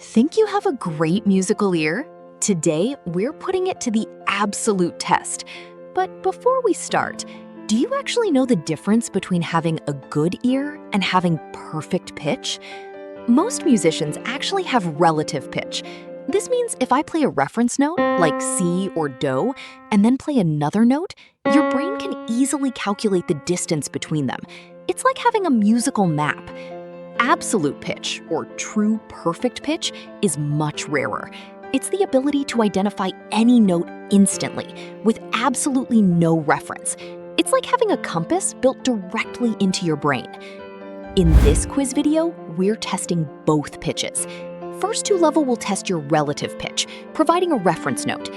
Think you have a great musical ear? Today, we're putting it to the absolute test. But before we start, do you actually know the difference between having a good ear and having perfect pitch? Most musicians actually have relative pitch. This means if I play a reference note, like C or Do, and then play another note, your brain can easily calculate the distance between them. It's like having a musical map. Absolute pitch, or true perfect pitch, is much rarer. It's the ability to identify any note instantly, with absolutely no reference. It's like having a compass built directly into your brain. In this quiz video, we're testing both pitches. First two level will test your relative pitch, providing a reference note.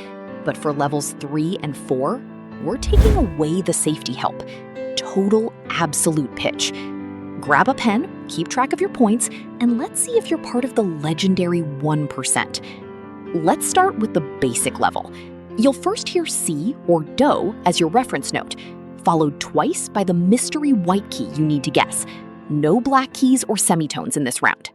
But for levels 3 and 4, we're taking away the safety help. Total absolute pitch. Grab a pen, keep track of your points, and let's see if you're part of the legendary 1%. Let's start with the basic level. You'll first hear C or Do as your reference note, followed twice by the mystery white key you need to guess. No black keys or semitones in this round.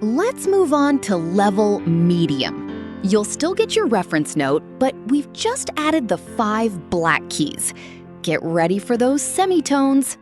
Let's move on to level medium. You'll still get your reference note, but we've just added the 5 black keys. Get ready for those semitones.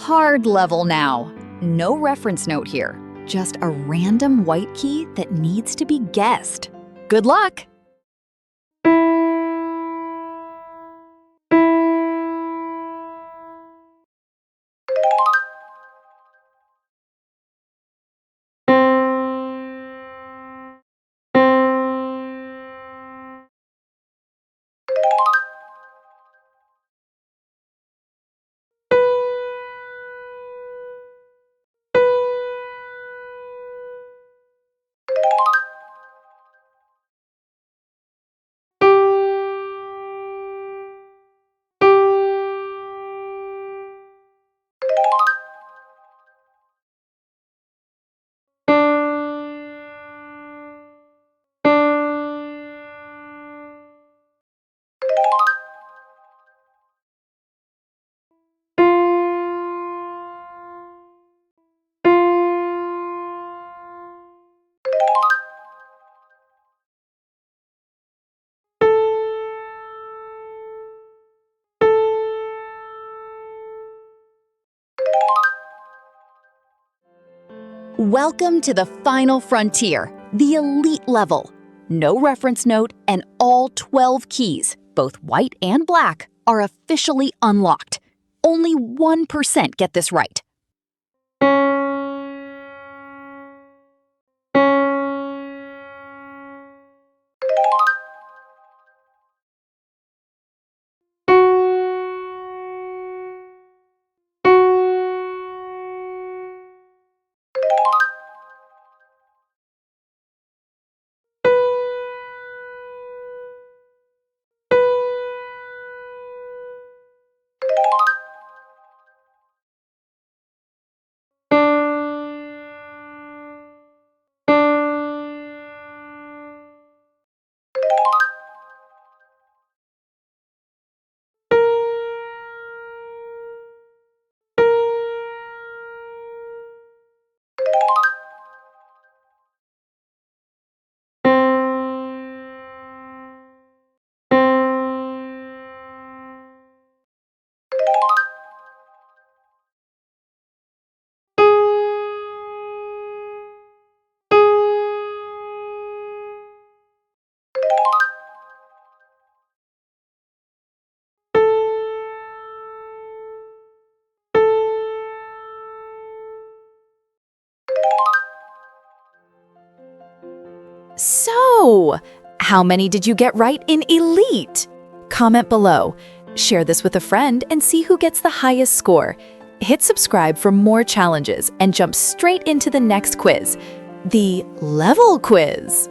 Hard level now. No reference note here, just a random white key that needs to be guessed. Good luck! Welcome to the final frontier, the elite level. No reference note and all 12 keys, both white and black, are officially unlocked. Only 1% get this right. So, how many did you get right in Elite? Comment below. Share this with a friend and see who gets the highest score. Hit subscribe for more challenges and jump straight into the next quiz, the Level Quiz.